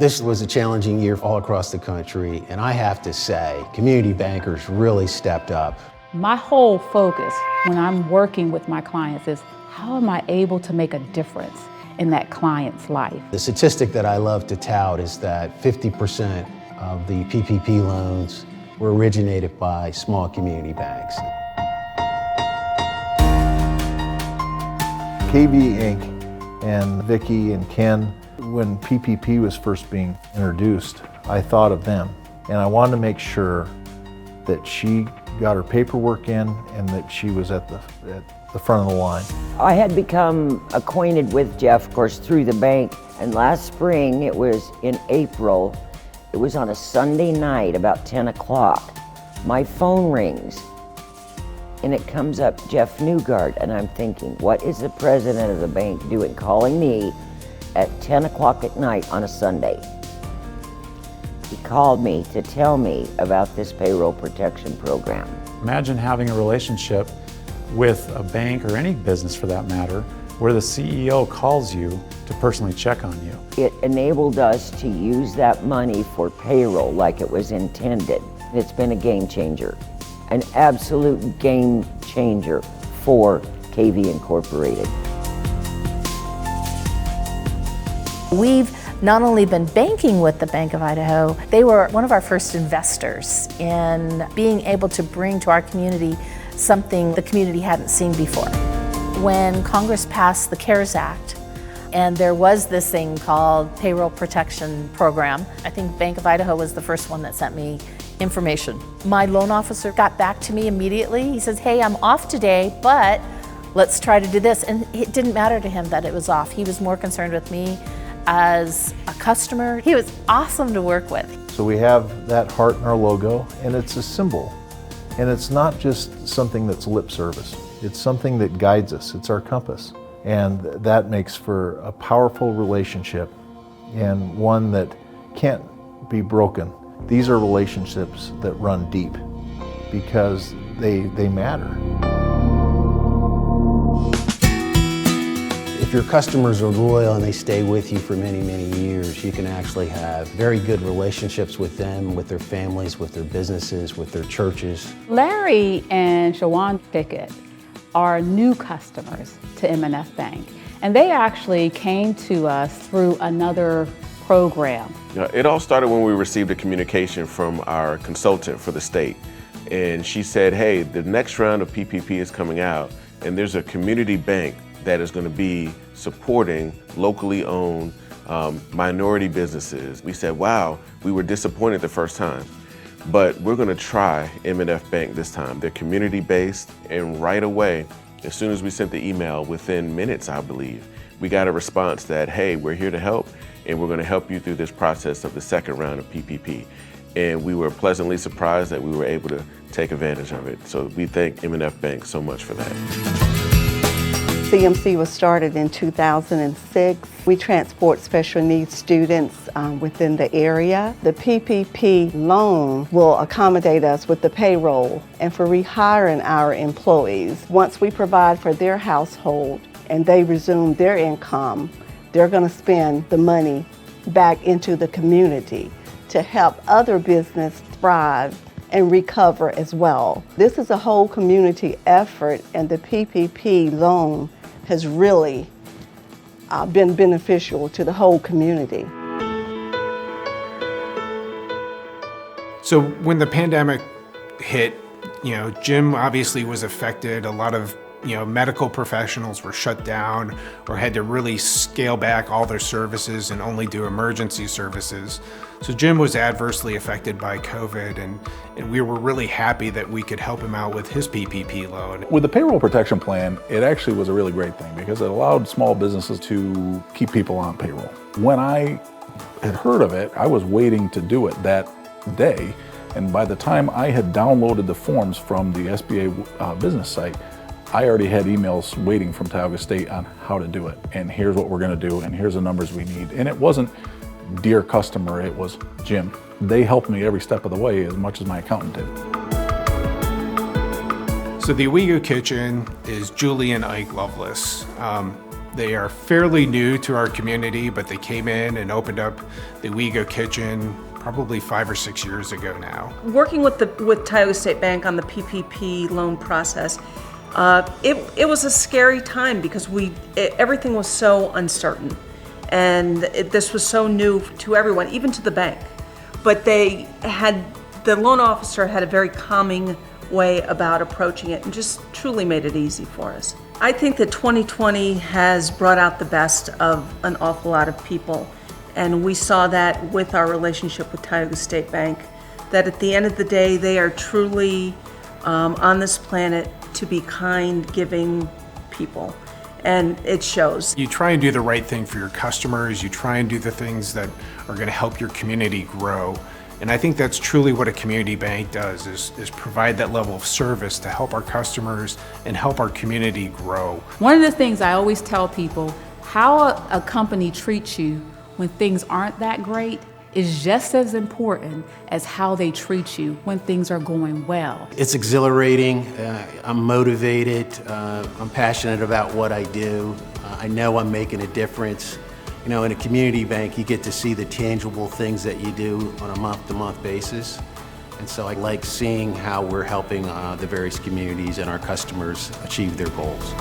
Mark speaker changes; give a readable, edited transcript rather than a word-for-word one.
Speaker 1: This was a challenging year all across the country, and I have to say, community bankers really stepped up.
Speaker 2: My whole focus when I'm working with my clients is how am I able to make a difference in that client's life?
Speaker 1: The statistic that I love to tout is that 50% of the PPP loans were originated by small community banks.
Speaker 3: KB Inc. and Vicki and Ken, when PPP was first being introduced, I thought of them, and I wanted to make sure that she got her paperwork in and that she was at the front of the line.
Speaker 4: I had become acquainted with Jeff, of course, through the bank, and last spring, it was in April, it was on a Sunday night about 10 o'clock. My phone rings, and it comes up Jeff Newgard, and I'm thinking, what is the president of the bank doing calling me at 10 o'clock at night on a Sunday? He called me to tell me about this payroll protection program.
Speaker 5: Imagine having a relationship with a bank or any business for that matter, where the CEO calls you to personally check on you.
Speaker 4: It enabled us to use that money for payroll like it was intended. It's been a game changer, an absolute game changer for KV Incorporated.
Speaker 6: We've not only been banking with the Bank of Idaho, they were one of our first investors in being able to bring to our community something the community hadn't seen before. When Congress passed the CARES Act, and there was this thing called Payroll Protection Program, I think Bank of Idaho was the first one that sent me information. My loan officer got back to me immediately. He says, hey, I'm off today, but let's try to do this. And it didn't matter to him that it was off. He was more concerned with me as a customer. He was awesome to work with.
Speaker 3: So we have that heart in our logo, and it's a symbol. And it's not just something that's lip service. It's something that guides us. It's our compass. And that makes for a powerful relationship and one that can't be broken. These are relationships that run deep because they matter.
Speaker 1: If your customers are loyal and they stay with you for many, many years, you can actually have very good relationships with them, with their families, with their businesses, with their churches.
Speaker 2: Larry and Shawan Pickett are new customers to M&F Bank, and they actually came to us through another program.
Speaker 7: It all started when we received a communication from our consultant for the state, and she said, hey, the next round of PPP is coming out, and there's a community bank that is going to be supporting locally owned minority businesses. We said, wow, we were disappointed the first time, but we're going to try M&F Bank this time. They're community-based, and right away, as soon as we sent the email, within minutes, I believe, we got a response that, hey, we're here to help, and we're going to help you through this process of the second round of PPP. And we were pleasantly surprised that we were able to take advantage of it. So we thank M&F Bank so much for that.
Speaker 8: CMC was started in 2006. We transport special needs students within the area. The PPP loan will accommodate us with the payroll and for rehiring our employees. Once we provide for their household and they resume their income, they're going to spend the money back into the community to help other business thrive and recover as well. This is a whole community effort, and the PPP loan has really been beneficial to the whole community.
Speaker 9: So when the pandemic hit, Jim obviously was affected. A lot of medical professionals were shut down or had to really scale back all their services and only do emergency services. So Jim was adversely affected by COVID, and we were really happy that we could help him out with his PPP loan.
Speaker 10: With the payroll protection plan, it actually was a really great thing because it allowed small businesses to keep people on payroll. When I had heard of it, I was waiting to do it that day, and by the time I had downloaded the forms from the SBA business site, I already had emails waiting from Tioga State on how to do it, and here's what we're going to do, and here's the numbers we need. And it wasn't dear customer, it was Jim. They helped me every step of the way as much as my accountant did.
Speaker 9: So the Owego Kitchen is Julie and Ike Lovelace. They are fairly new to our community, but they came in and opened up the Wego Kitchen probably 5 or 6 years ago now.
Speaker 11: Working with Tioga State Bank on the PPP loan process, it was a scary time because everything was so uncertain, and this was so new to everyone, even to the bank. But the loan officer had a very calming way about approaching it and just truly made it easy for us. I think that 2020 has brought out the best of an awful lot of people, and we saw that with our relationship with Tioga State Bank, that at the end of the day, they are truly on this planet to be kind, giving people, and it shows.
Speaker 9: You try and do the right thing for your customers, you try and do the things that are going to help your community grow. And I think that's truly what a community bank does, is provide that level of service to help our customers and help our community grow.
Speaker 2: One of the things I always tell people, how a company treats you when things aren't that great is just as important as how they treat you when things are going well.
Speaker 1: It's exhilarating, I'm motivated, I'm passionate about what I do. I know I'm making a difference. You know, in a community bank, you get to see the tangible things that you do on a month-to-month basis. And so I like seeing how we're helping the various communities and our customers achieve their goals.